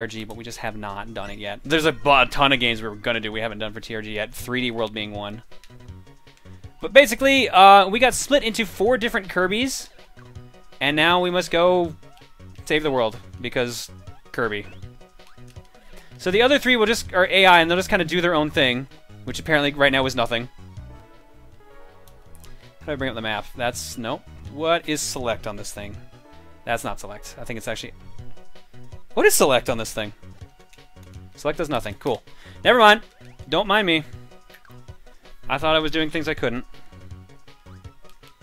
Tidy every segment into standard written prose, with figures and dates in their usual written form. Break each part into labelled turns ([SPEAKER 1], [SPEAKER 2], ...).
[SPEAKER 1] TRG, but we just have not done it yet. There's a ton of games we're gonna do we haven't done for TRG yet, 3D World being one. But basically, we got split into 4 different Kirbys, and now we must go save the world, because Kirby. So the other 3 are AI, and they'll just kind of do their own thing, which apparently right now is nothing. How do I bring up the map? That's, nope. What is select on this thing? That's not select. I think it's actually... What is select on this thing? Select does nothing. Cool. Never mind. Don't mind me. I thought I was doing things I couldn't.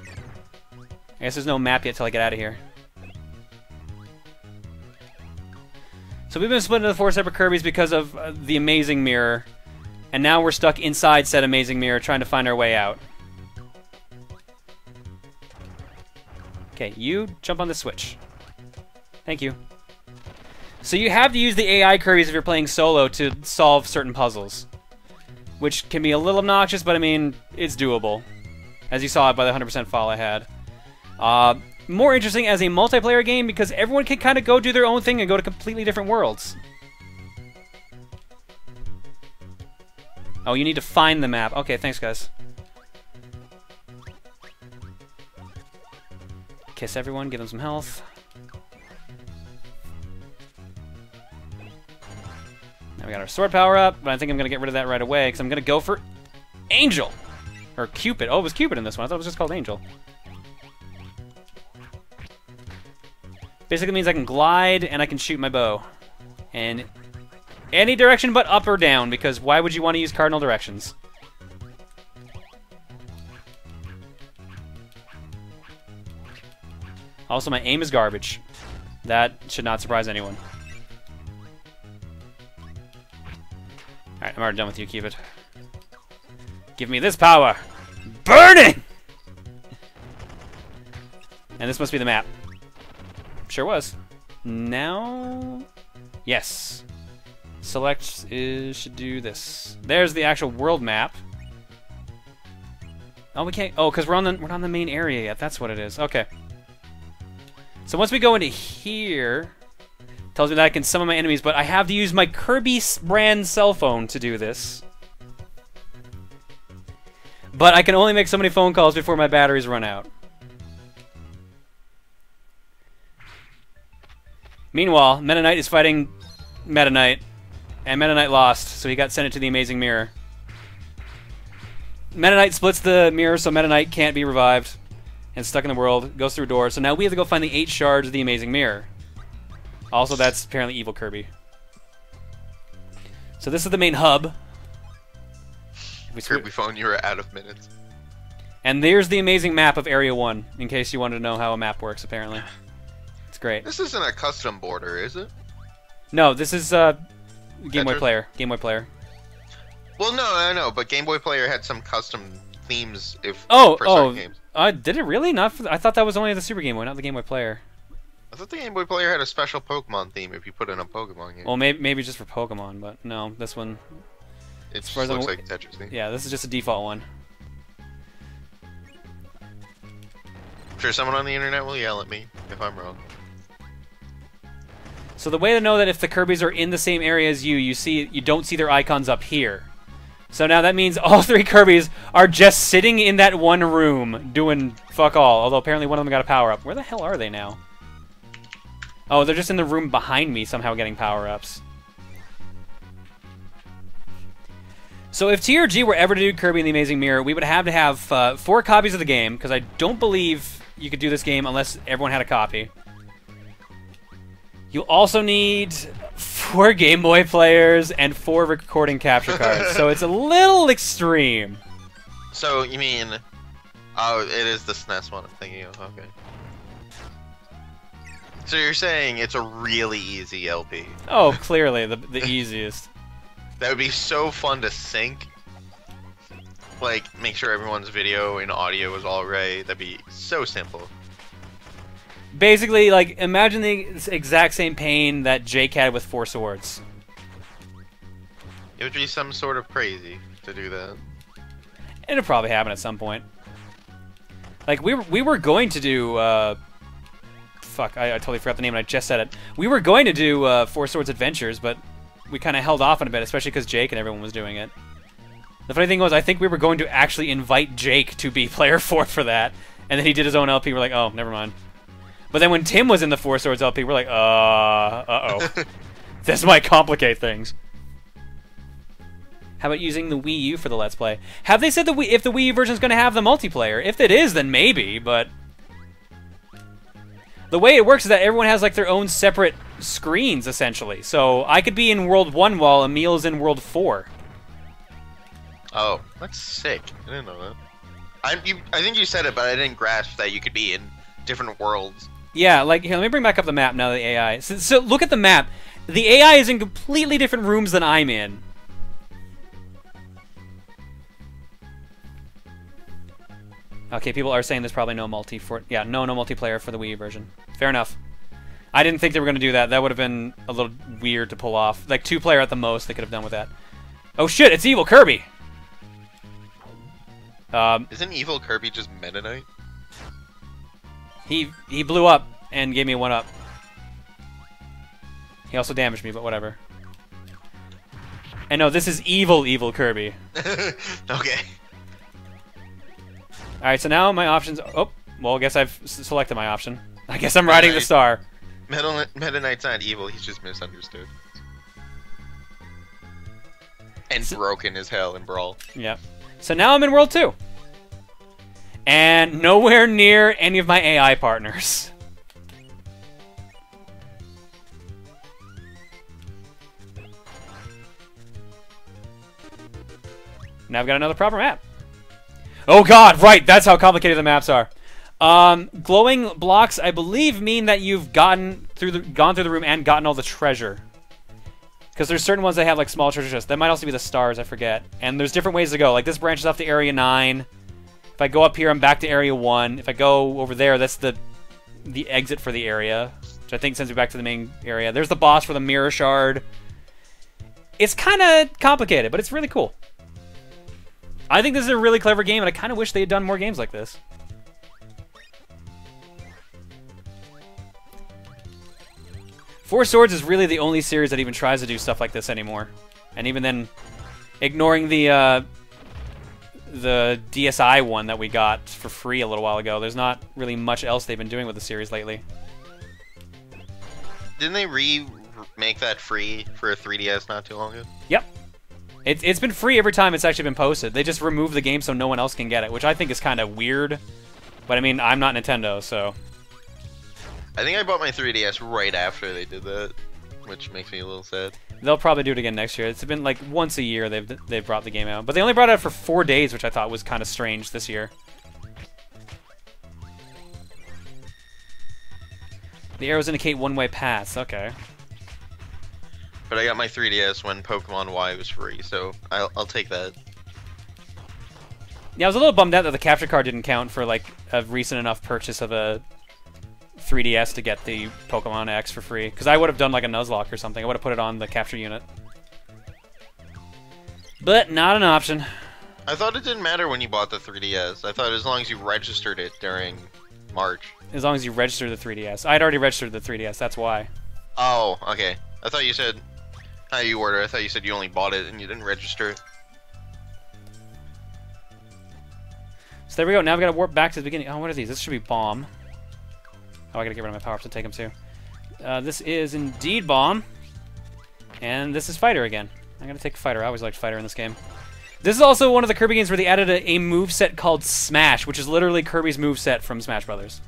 [SPEAKER 1] I guess there's no map yet till I get out of here. So we've been split into 4 separate Kirbys because of the amazing mirror. And now we're stuck inside said amazing mirror trying to find our way out. Okay, you jump on the switch. Thank you. So you have to use the AI Kirbys if you're playing solo to solve certain puzzles. Which can be a little obnoxious, but I mean, it's doable. As you saw by the 100% fall I had. More interesting as a multiplayer game because everyone can kind of go do their own thing and go to completely different worlds. Oh, you need to find the map. Okay, thanks guys. Kiss everyone, give them some health. Now we got our sword power up, but I think I'm going to get rid of that right away because I'm going to go for Angel. Or Cupid. Oh, it was Cupid in this one. I thought it was just called Angel. Basically means I can glide and I can shoot my bow. And any direction but up or down, because why would you want to use cardinal directions? Also, my aim is garbage. That should not surprise anyone. Alright, I'm already done with you, Cupid. Give me this power! Burning! And this must be the map. Sure was. Now... Yes. Select should do this. There's the actual world map. Oh, we can't... Oh, because we're on the main area yet. That's what it is. Okay. So once we go into here... Tells me that I can summon my enemies, but I have to use my Kirby brand cell phone to do this. But I can only make so many phone calls before my batteries run out. Meanwhile, Meta Knight is fighting Meta Knight, and Meta Knight lost, so he got sent into the Amazing Mirror. Meta Knight splits the mirror, so Meta Knight can't be revived, and stuck in the world, goes through a door. So now we have to go find the 8 shards of the Amazing Mirror. Also, that's apparently evil Kirby. So this is the main hub.
[SPEAKER 2] Kirby phone, you were out of minutes.
[SPEAKER 1] And there's the amazing map of Area 1, in case you wanted to know how a map works, apparently. It's great.
[SPEAKER 2] This isn't a custom border, is it?
[SPEAKER 1] No, this is Game Boy Player. Game Boy Player.
[SPEAKER 2] Well, no, I know, but Game Boy Player had some custom themes for certain games.
[SPEAKER 1] Did it really? Not for I thought that was only the Super Game Boy, not the Game Boy Player.
[SPEAKER 2] I thought the Game Boy Player had a special Pokemon theme if you put in a Pokemon game.
[SPEAKER 1] Well, maybe just for Pokemon, but no, this one...
[SPEAKER 2] It just looks like Tetris theme.
[SPEAKER 1] Yeah, this is just a default one.
[SPEAKER 2] I'm sure someone on the internet will yell at me if I'm wrong.
[SPEAKER 1] So the way to know that if the Kirbys are in the same area as you don't see their icons up here. So now that means all 3 Kirbys are just sitting in that one room doing fuck all. Although apparently one of them got a power-up. Where the hell are they now? Oh, they're just in the room behind me somehow getting power-ups. So if TRG were ever to do Kirby and the Amazing Mirror, we would have to have 4 copies of the game, because I don't believe you could do this game unless everyone had a copy. You also need 4 Game Boy players and 4 recording capture cards, so it's a little extreme.
[SPEAKER 2] So, you mean... Oh, it is the SNES one I'm thinking of, okay. So you're saying it's a really easy LP?
[SPEAKER 1] Oh, clearly, the easiest.
[SPEAKER 2] That would be so fun to sync. Like, make sure everyone's video and audio is all right. That'd be so simple.
[SPEAKER 1] Basically, like, imagine the exact same pain that Jake had with 4 Swords.
[SPEAKER 2] It would be some sort of crazy to do that.
[SPEAKER 1] It'll probably happen at some point. Like, we were going to do fuck, I totally forgot the name and I just said it. We were going to do Four Swords Adventures, but we kind of held off on a bit, especially because Jake and everyone was doing it. The funny thing was, I think we were going to actually invite Jake to be player 4 for that, and then he did his own LP. We're like, oh, never mind. But then when Tim was in the Four Swords LP, we're like, uh-oh. This might complicate things. How about using the Wii U for the Let's Play? Have they said if the Wii U version is going to have the multiplayer? If it is, then maybe, but... The way it works is that everyone has like their own separate screens, essentially. So I could be in World 1 while Emil's in World 4.
[SPEAKER 2] Oh, that's sick. I didn't know that. I think you said it, but I didn't grasp that you could be in different worlds.
[SPEAKER 1] Yeah, like, here, let me bring back up the map now, the AI. So look at the map. The AI is in completely different rooms than I'm in. Okay, people are saying there's probably no multiplayer for the Wii U version. Fair enough. I didn't think they were going to do that. That would have been a little weird to pull off. Like, 2-player at the most they could have done with that. Oh shit, it's evil Kirby!
[SPEAKER 2] Isn't evil Kirby just Meta Knight?
[SPEAKER 1] He blew up and gave me a 1-up. He also damaged me, but whatever. And no, this is evil Kirby.
[SPEAKER 2] Okay.
[SPEAKER 1] Alright, so now my options... Oh, well, I guess I've selected my option. I guess I'm riding the star.
[SPEAKER 2] Meta Knight's not evil, he's just misunderstood. And broken as hell in Brawl.
[SPEAKER 1] Yep. So now I'm in World 2. And nowhere near any of my AI partners. Now I've got another proper map. Oh god, right, that's how complicated the maps are. Glowing blocks, I believe, mean that you've gone through the room and gotten all the treasure. Because there's certain ones that have like small treasure chests. That might also be the stars, I forget. And there's different ways to go. Like this branches off to Area 9. If I go up here, I'm back to Area 1. If I go over there, that's the exit for the area. Which I think sends me back to the main area. There's the boss for the mirror shard. It's kind of complicated, but it's really cool. I think this is a really clever game, and I kind of wish they had done more games like this. Four Swords is really the only series that even tries to do stuff like this anymore. And even then, ignoring the DSi one that we got for free a little while ago, there's not really much else they've been doing with the series lately.
[SPEAKER 2] Didn't they remake that free for a 3DS not too long ago?
[SPEAKER 1] Yep. It's been free every time it's actually been posted. They just remove the game so no one else can get it, which I think is kind of weird. But I mean, I'm not Nintendo, so...
[SPEAKER 2] I think I bought my 3DS right after they did that, which makes me a little sad.
[SPEAKER 1] They'll probably do it again next year. It's been like once a year they've brought the game out. But they only brought it out for 4 days, which I thought was kind of strange this year. The arrows indicate one-way paths. Okay.
[SPEAKER 2] But I got my 3DS when Pokemon Y was free, so I'll take that.
[SPEAKER 1] Yeah, I was a little bummed out that the capture card didn't count for like a recent enough purchase of a 3DS to get the Pokemon X for free. Because I would have done like a Nuzlocke or something. I would have put it on the capture unit. But not an option.
[SPEAKER 2] I thought it didn't matter when you bought the 3DS. I thought as long as you registered it during March.
[SPEAKER 1] As long as you registered the 3DS. I'd already registered the 3DS, that's why.
[SPEAKER 2] Oh, okay. I thought you said how you order. I thought you said you only bought it and you didn't register it.
[SPEAKER 1] So there we go. Now we gotta warp back to the beginning. Oh, what are these? This should be Bomb. Oh, I gotta get rid of my power-ups to take them too. This is indeed Bomb. And this is Fighter again. I'm gonna take Fighter. I always liked Fighter in this game. This is also one of the Kirby games where they added a moveset called Smash, which is literally Kirby's moveset from Smash Brothers.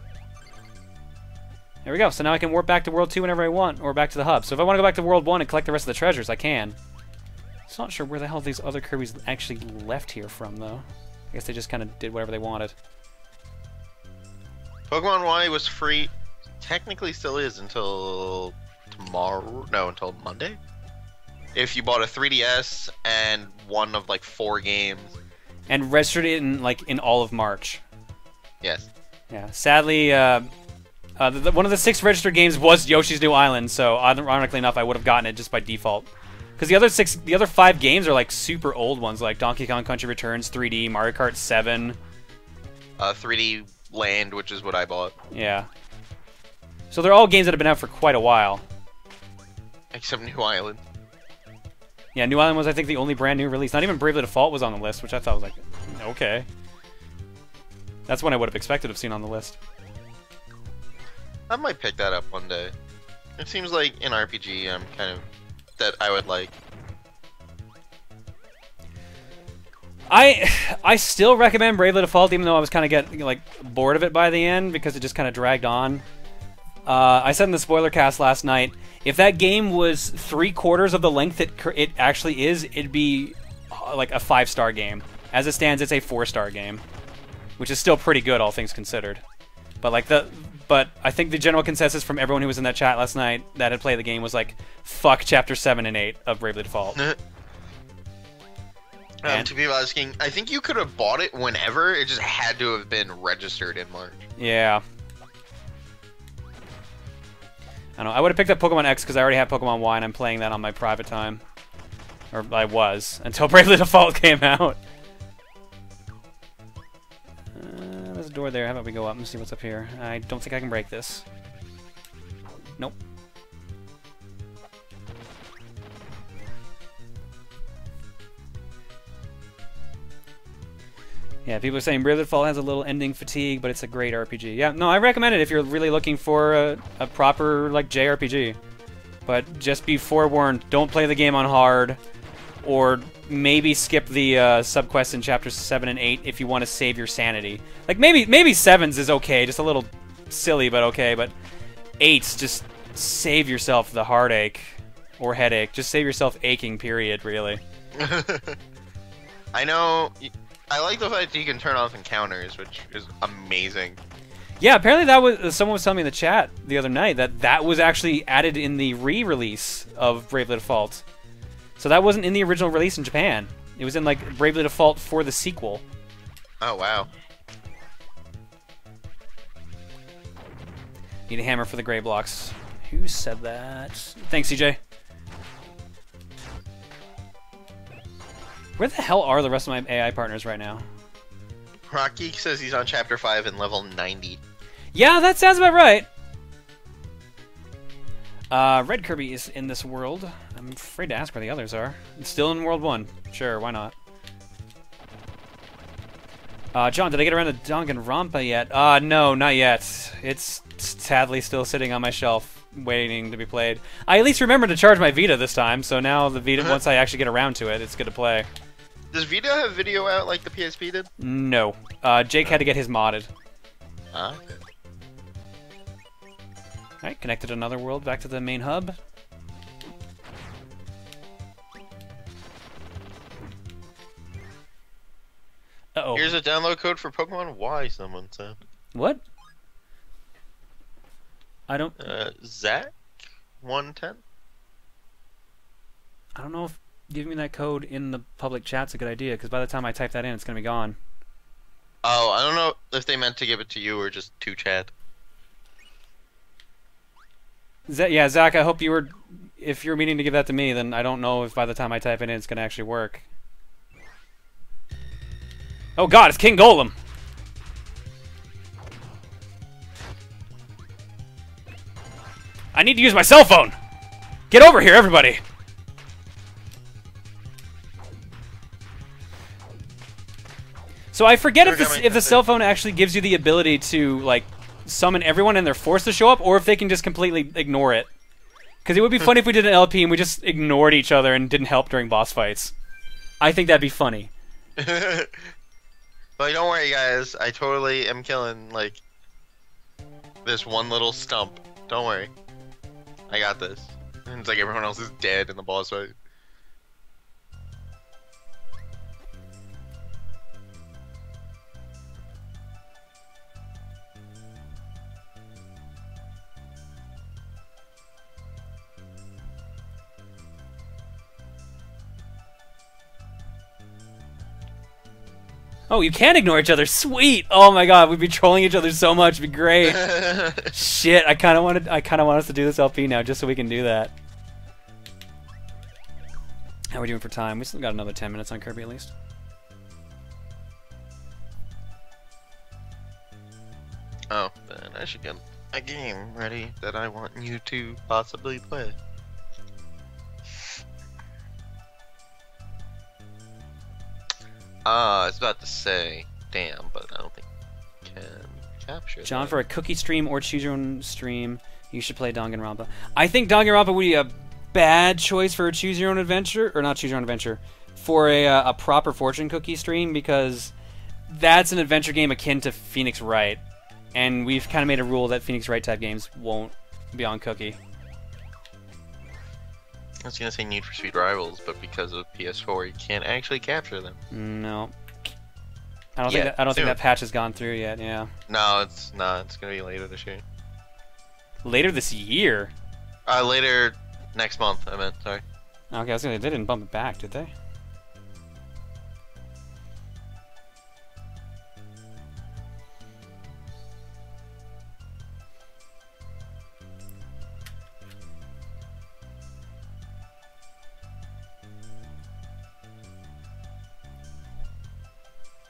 [SPEAKER 1] There we go. So now I can warp back to World 2 whenever I want, or back to the hub. So if I want to go back to World 1 and collect the rest of the treasures, I can. Just not sure where the hell these other Kirbys actually left here from, though. I guess they just kind of did whatever they wanted.
[SPEAKER 2] Pokemon Y was free. Technically still is until tomorrow. No, until Monday. If you bought a 3DS and one of like 4 games.
[SPEAKER 1] And registered it in all of March.
[SPEAKER 2] Yes.
[SPEAKER 1] Yeah. Sadly, one of the 6 registered games was Yoshi's New Island, so ironically enough, I would have gotten it just by default. Because the other 5 games are like super old ones, like Donkey Kong Country Returns 3D, Mario Kart 7.
[SPEAKER 2] 3D Land, which is what I bought.
[SPEAKER 1] Yeah. So they're all games that have been out for quite a while.
[SPEAKER 2] Except New Island.
[SPEAKER 1] Yeah, New Island was, I think, the only brand new release. Not even Bravely Default was on the list, which I thought was like, okay. That's one I would have expected to have seen on the list.
[SPEAKER 2] I might pick that up one day. It seems like an RPG kind of that I would like.
[SPEAKER 1] I still recommend Bravely Default, even though I was kind of getting like bored of it by the end because it just kind of dragged on. I said in the spoiler cast last night, if that game was 3/4 of the length it actually is, it'd be like a 5-star game. As it stands, it's a 4-star game, which is still pretty good, all things considered. But I think the general consensus from everyone who was in that chat last night that had played the game was like, fuck Chapter 7 and 8 of Bravely Default.
[SPEAKER 2] To be asking, I think you could have bought it whenever. It just had to have been registered in March.
[SPEAKER 1] Yeah. I don't know. I would have picked up Pokemon X because I already have Pokemon Y and I'm playing that on my private time. Or I was, until Bravely Default came out. There's a door there. How about we go up and see what's up here? I don't think I can break this. Nope. Yeah, people are saying Bravely Default has a little ending fatigue, but it's a great RPG. Yeah, no, I recommend it if you're really looking for a proper, like, JRPG. But just be forewarned, don't play the game on hard, or maybe skip the subquests in Chapters 7 and 8 if you want to save your sanity. Like, maybe 7's is okay, just a little silly, but okay, but 8's just save yourself the heartache, or headache. Just save yourself aching, period, really.
[SPEAKER 2] I know... I like the fact that you can turn off encounters, which is amazing.
[SPEAKER 1] Yeah, apparently that was someone was telling me in the chat the other night that was actually added in the re-release of Bravely Default. So that wasn't in the original release in Japan. It was in like Bravely Default for the sequel.
[SPEAKER 2] Oh wow.
[SPEAKER 1] Need a hammer for the gray blocks. Who said that? Thanks, CJ. Where the hell are the rest of my AI partners right now?
[SPEAKER 2] Rocky says he's on Chapter 5 and level 90.
[SPEAKER 1] Yeah, that sounds about right. Red Kirby is in this world. I'm afraid to ask where the others are. It's still in World 1. Sure, why not? John, did I get around to Danganronpa yet? No, not yet. It's sadly still sitting on my shelf, waiting to be played. I at least remembered to charge my Vita this time, so now the Vita, once I actually get around to it, it's good to play.
[SPEAKER 2] Does Vita have video out like the PSP did?
[SPEAKER 1] No. Jake had to get his modded.
[SPEAKER 2] Okay.
[SPEAKER 1] Alright, connected another world back to the main hub. Uh-oh.
[SPEAKER 2] Here's a download code for Pokemon Y, someone said.
[SPEAKER 1] What? I don't...
[SPEAKER 2] Zach? 110?
[SPEAKER 1] I don't know if giving me that code in the public chat's a good idea, because by the time I type that in, it's going to be gone.
[SPEAKER 2] Oh, I don't know if they meant to give it to you or just to chat.
[SPEAKER 1] Yeah, Zach, I hope you were... If you're meaning to give that to me, then I don't know if by the time I type it in, it's going to actually work. Oh god, it's King Golem! I need to use my cell phone! Get over here, everybody! So I forget if the cell phone actually gives you the ability to, like, summon everyone and they're forced to show up, or if they can just completely ignore it. Because it would be funny if we did an LP and we just ignored each other and didn't help during boss fights. I think that'd be funny.
[SPEAKER 2] But don't worry, guys. I totally am killing, like, this one little stump. Don't worry. I got this. And it's like everyone else is dead in the boss fight.
[SPEAKER 1] Oh, you can ignore each other. Sweet. Oh my god, we'd be trolling each other so much. It'd be great. Shit, I kind of want us to do this LP now, just so we can do that. How are we doing for time? We still got another 10 minutes on Kirby at least.
[SPEAKER 2] Oh, then I should get a game ready that I want you to possibly play. I was about to say, damn, but I don't think I can capture
[SPEAKER 1] John,
[SPEAKER 2] that.
[SPEAKER 1] for a cookie stream or choose your own stream, you should play Danganronpa. I think Danganronpa would be a bad choice for a choose your own adventure, or not choose your own adventure, for a proper fortune cookie stream, because that's an adventure game akin to Phoenix Wright, and we've kind of made a rule that Phoenix Wright type games won't be on cookie.
[SPEAKER 2] I was gonna say Need for Speed Rivals, but because of PS4, you can't actually capture them.
[SPEAKER 1] No, I don't
[SPEAKER 2] Yeah,
[SPEAKER 1] think that,
[SPEAKER 2] soon.
[SPEAKER 1] that patch has gone through yet. Yeah,
[SPEAKER 2] No, it's not. It's gonna be later this year.
[SPEAKER 1] later this year.
[SPEAKER 2] Later next month. I meant. Sorry.
[SPEAKER 1] Okay, I was gonna say they didn't bump it back, did they?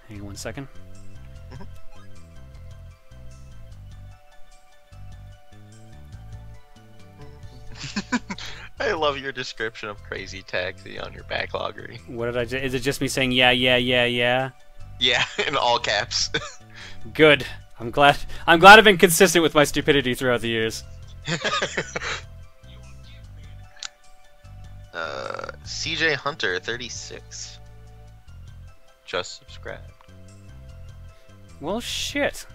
[SPEAKER 1] Hang on 1 second.
[SPEAKER 2] I love your description of Crazy Taxi on your backloggery.
[SPEAKER 1] What did I do? Is it just me saying yeah, yeah, yeah, yeah?
[SPEAKER 2] Yeah, in all caps.
[SPEAKER 1] Good. I'm glad I've been consistent with my stupidity throughout the years.
[SPEAKER 2] CJ Hunter 36. Just subscribed.
[SPEAKER 1] Well, shit.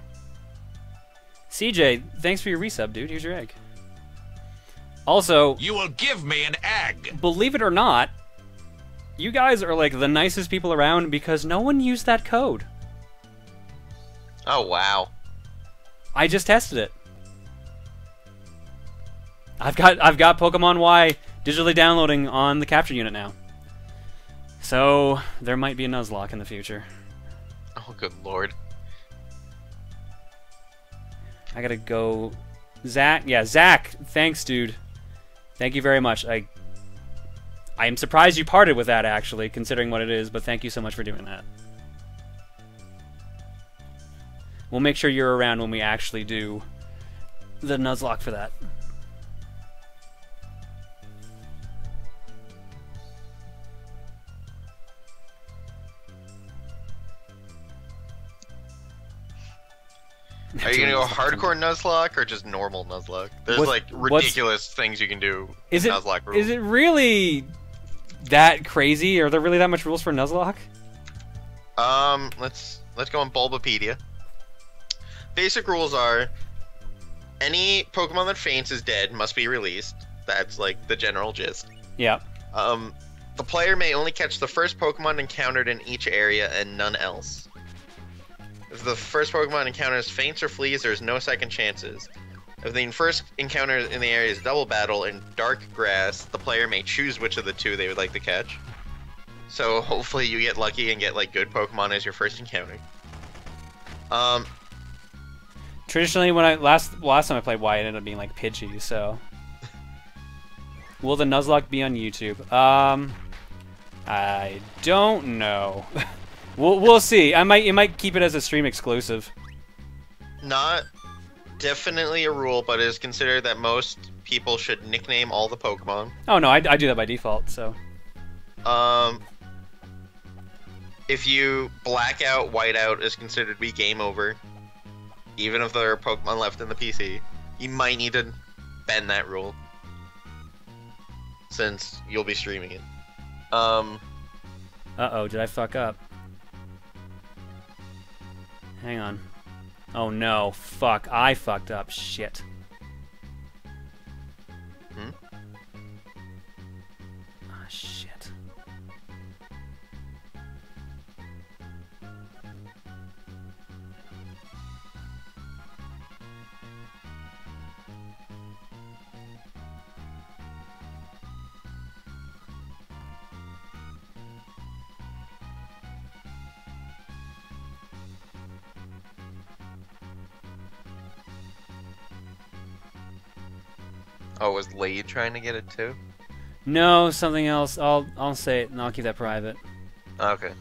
[SPEAKER 1] CJ, thanks for your resub, dude. Here's your egg. Also,
[SPEAKER 3] You will give me an egg.
[SPEAKER 1] believe it or not, you guys are like the nicest people around because no one used that code.
[SPEAKER 2] Oh wow.
[SPEAKER 1] I just tested it. I've got Pokemon Y digitally downloading on the capture unit now. So there might be a Nuzlocke in the future.
[SPEAKER 2] Oh good lord.
[SPEAKER 1] I gotta go. Zach, yeah, Zach. Thanks, dude. Thank you very much. I am surprised you parted with that, actually, considering what it is. But thank you so much for doing that. We'll make sure you're around when we actually do the Nuzlocke for that.
[SPEAKER 2] Are you gonna go hardcore Nuzlocke or just normal Nuzlocke? There's
[SPEAKER 1] What's-
[SPEAKER 2] like ridiculous things you can do
[SPEAKER 1] Is
[SPEAKER 2] in
[SPEAKER 1] it
[SPEAKER 2] Nuzlocke rules.
[SPEAKER 1] is it really that crazy? Are there really that much rules for Nuzlocke?
[SPEAKER 2] Let's go on Bulbapedia. Basic rules are any Pokemon that faints is dead, must be released. That's like the general gist.
[SPEAKER 1] Yeah.
[SPEAKER 2] The player may only catch the first Pokemon encountered in each area and none else. If the first Pokemon encounters faints or flees, there's no second chances. If the first encounter in the area is Double Battle and Dark Grass, the player may choose which of the two they would like to catch. So hopefully you get lucky and get like good Pokemon as your first encounter.
[SPEAKER 1] Traditionally, when last time I played Y, it ended up being like Pidgey. So, will the Nuzlocke be on YouTube? I don't know. we'll see. It might keep it as a stream exclusive.
[SPEAKER 2] Not definitely a rule, but it is considered that most people should nickname all the Pokemon.
[SPEAKER 1] Oh no, I do that by default. So,
[SPEAKER 2] if you black out, white out is considered to be game over. Even if there are Pokemon left in the PC, you might need to bend that rule, since you'll be streaming it.
[SPEAKER 1] uh-oh, did I fuck up? Hang on. Oh no, fuck, I fucked up. Shit. Ah, shit.
[SPEAKER 2] Oh, was Lade trying to get it too?
[SPEAKER 1] No, something else. I'll say it and I'll keep that private.
[SPEAKER 2] Okay.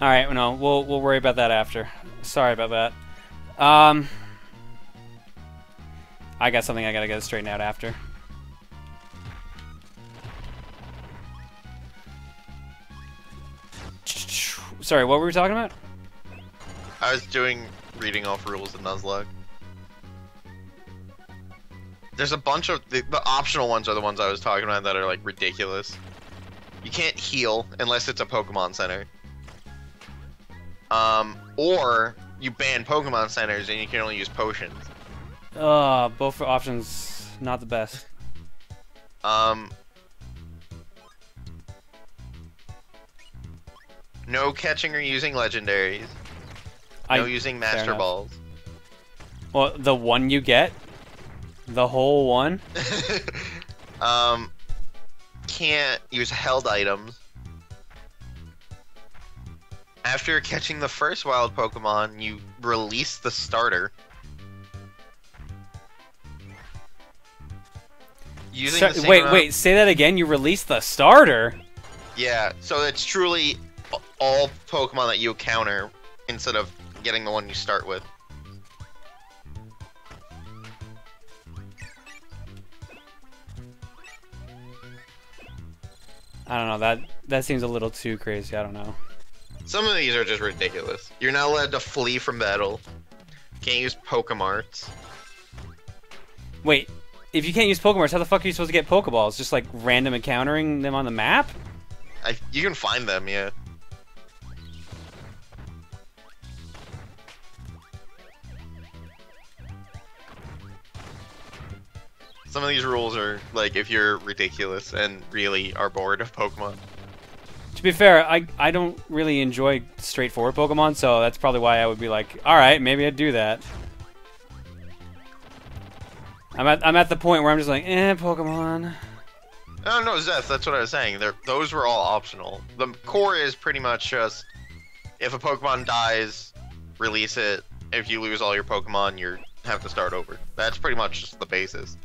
[SPEAKER 1] All right, no, we'll worry about that after. Sorry about that. I got something I gotta get straightened out after. Sorry, what were we talking about?
[SPEAKER 2] I was reading off rules in Nuzlocke. There's a bunch of the optional ones are the ones I was talking about that are like ridiculous. You can't heal unless it's a Pokemon Center. Or you ban Pokemon Centers and you can only use potions.
[SPEAKER 1] Both options not the best.
[SPEAKER 2] No catching or using legendaries. No using Master Balls.
[SPEAKER 1] Well, the one you get? The whole one?
[SPEAKER 2] Can't use held items. After catching the first wild Pokemon, you release the starter. Using the same
[SPEAKER 1] wait, say that again? You release the starter?
[SPEAKER 2] Yeah, so it's truly all Pokemon that you encounter instead of getting the one you start with.
[SPEAKER 1] I don't know, that seems a little too crazy, I don't know.
[SPEAKER 2] Some of these are just ridiculous. You're not allowed to flee from battle. Can't use Pokemarts.
[SPEAKER 1] Wait, if you can't use Pokemarts, how the fuck are you supposed to get Pokeballs? Just like random encountering them on the map?
[SPEAKER 2] You can find them, yeah. Some of these rules are, like, if you're ridiculous and really are bored of Pokemon.
[SPEAKER 1] To be fair, I don't really enjoy straightforward Pokemon, so that's probably why I would be like, alright, maybe I'd do that. I'm at the point where I'm just like, Pokemon.
[SPEAKER 2] No, Zeth, that's what I was saying. Those were all optional. The core is pretty much just, if a Pokemon dies, release it. If you lose all your Pokemon, you have to start over. That's pretty much just the basis.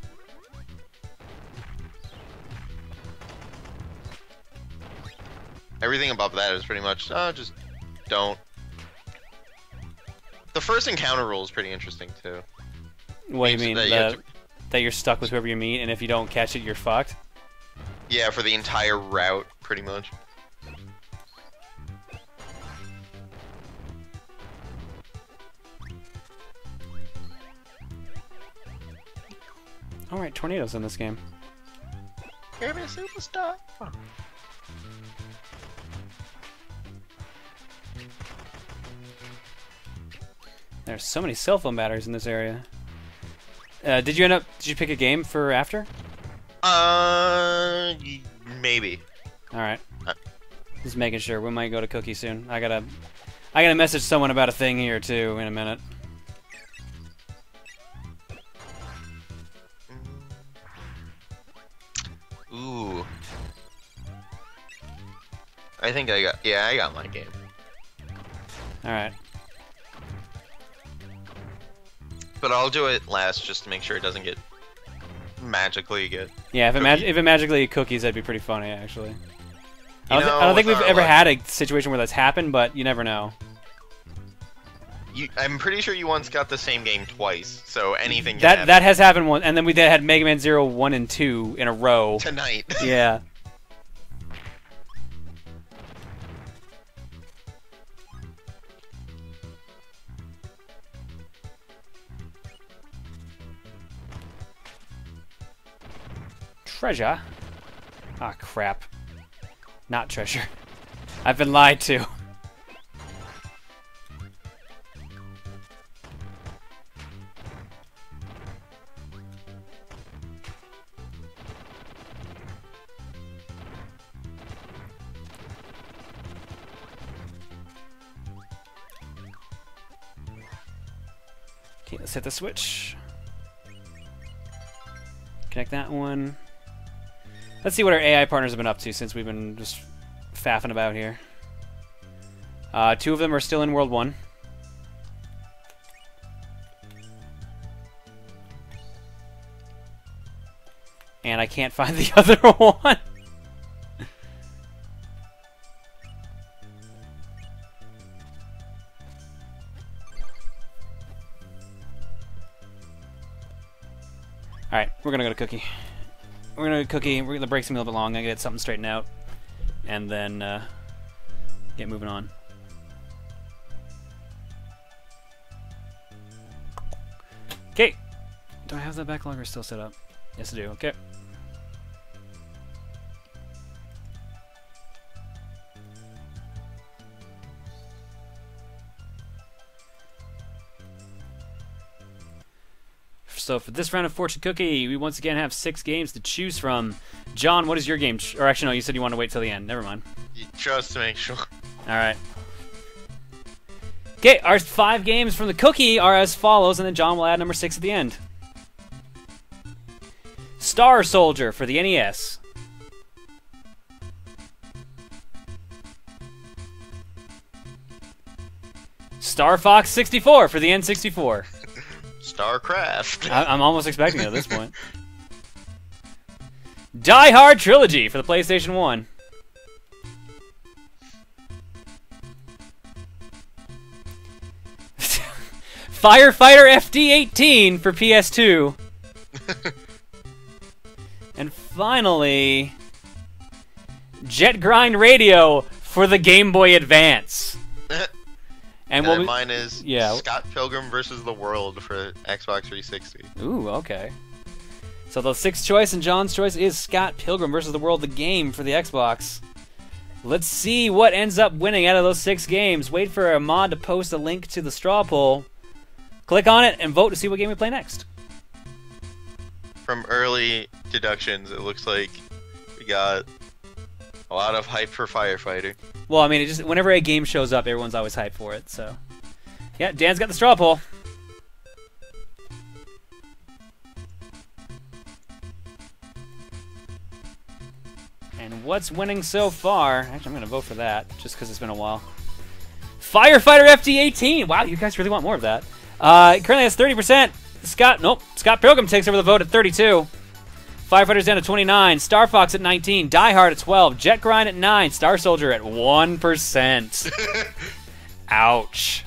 [SPEAKER 2] Everything above that is pretty much, just don't. The first encounter rule is pretty interesting, too.
[SPEAKER 1] What do you mean? That you're stuck with whoever you meet, and if you don't catch it, you're fucked?
[SPEAKER 2] Yeah, for the entire route, pretty much.
[SPEAKER 1] Alright, tornadoes in this game.
[SPEAKER 2] Kirby Superstar! Huh.
[SPEAKER 1] There's so many cell phone batteries in this area. Did you pick a game for after?
[SPEAKER 2] Maybe.
[SPEAKER 1] Alright. Just making sure. We might go to Cookie soon. I gotta message someone about a thing here too in a minute.
[SPEAKER 2] Ooh. I think I got my game.
[SPEAKER 1] Alright.
[SPEAKER 2] But I'll do it last just to make sure it doesn't get magically get.
[SPEAKER 1] Yeah, if it magically cookies, that'd be pretty funny actually. I
[SPEAKER 2] know,
[SPEAKER 1] don't think we've ever
[SPEAKER 2] luck,
[SPEAKER 1] had a situation where that's happened, but you never know.
[SPEAKER 2] I'm pretty sure you once got the same game twice, so anything can
[SPEAKER 1] that
[SPEAKER 2] happen.
[SPEAKER 1] that has happened once, and then we had Mega Man 0, 1, and 2 in a row.
[SPEAKER 2] Tonight.
[SPEAKER 1] Yeah. Treasure? Ah, crap. Not treasure. I've been lied to. Okay, let's hit the switch. Connect that one. Let's see what our AI partners have been up to since we've been just faffing about here. 2 of them are still in World 1. And I can't find the other one. Alright, we're gonna go to Cookie. We're gonna go to Cookie. We're gonna break some a little bit long. I'm gonna get something straightened out. And then get moving on. Okay. Do I have that backlogger still set up? Yes, I do. Okay. So for this round of Fortune Cookie, we once again have 6 games to choose from. John, what is your game? Or actually, no, you said you want to wait till the end. Never mind.
[SPEAKER 2] Just to make sure.
[SPEAKER 1] All right. Okay, our 5 games from the Cookie are as follows, and then John will add number 6 at the end. Star Soldier for the NES. Star Fox 64 for the N64.
[SPEAKER 2] StarCraft.
[SPEAKER 1] I'm almost expecting it at this point. Die Hard Trilogy for the PlayStation 1. Firefighter FD18 for PS2. And finally, Jet Grind Radio for the Game Boy Advance. And
[SPEAKER 2] mine is Scott Pilgrim vs. the World for Xbox 360.
[SPEAKER 1] Ooh, okay. So the 6th choice and John's choice is Scott Pilgrim vs. the World, the game for the Xbox. Let's see what ends up winning out of those 6 games. Wait for a mod to post a link to the straw poll. Click on it and vote to see what game we play next.
[SPEAKER 2] From early deductions, it looks like we got a lot of hype for Firefighter.
[SPEAKER 1] Well, I mean, it just whenever a game shows up, everyone's always hyped for it. So, yeah, Dan's got the straw poll. And what's winning so far? Actually, I'm going to vote for that just because it's been a while. Firefighter FD18. Wow, you guys really want more of that. It currently has 30%. Scott Pilgrim takes over the vote at 32. Firefighters down to 29. Star Fox at 19. Die Hard at 12. Jet Grind at 9. Star Soldier at 1%. Ouch.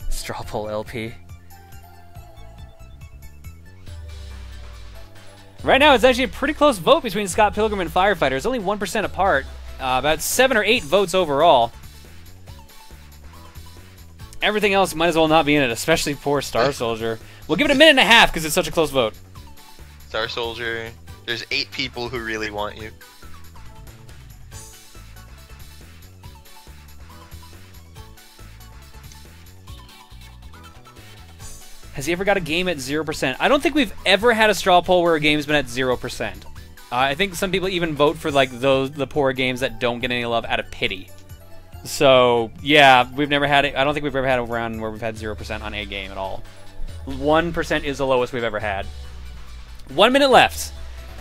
[SPEAKER 1] Straw poll LP. Right now, it's actually a pretty close vote between Scott Pilgrim and Firefighter. It's only 1% apart. About 7 or 8 votes overall. Everything else might as well not be in it, especially poor Star Soldier. We'll give it a minute and a half because it's such a close vote.
[SPEAKER 2] Star Soldier, there's 8 people who really want you.
[SPEAKER 1] Has he ever got a game at 0%? I don't think we've ever had a straw poll where a game's been at 0%. I think some people even vote for like the poor games that don't get any love out of pity. So yeah, we've never had it. I don't think we've ever had a round where we've had 0% on a game at all. 1% is the lowest we've ever had. 1 minute left.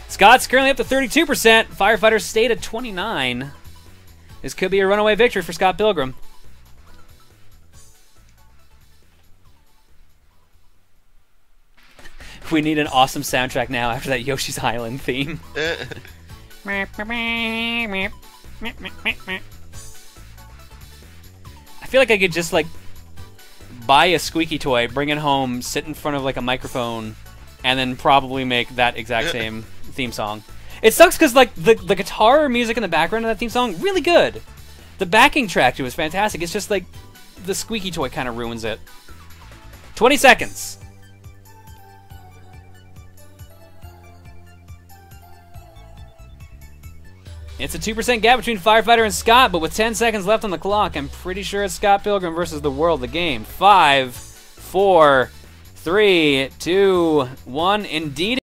[SPEAKER 1] Scott's currently up to 32%. Firefighters stayed at 29. This could be a runaway victory for Scott Pilgrim. We need an awesome soundtrack now after that Yoshi's Island theme. I feel like I could just like buy a squeaky toy, bring it home, sit in front of like a microphone, and then probably make that exact same theme song. It sucks because like the guitar music in the background of that theme song, really good. The backing track too is fantastic. It's just like the squeaky toy kind of ruins it. 20 seconds. It's a 2% gap between Firefighter and Scott, but with 10 seconds left on the clock, I'm pretty sure it's Scott Pilgrim versus the World, the game. 5, 4, 3, 2, 1. Indeed.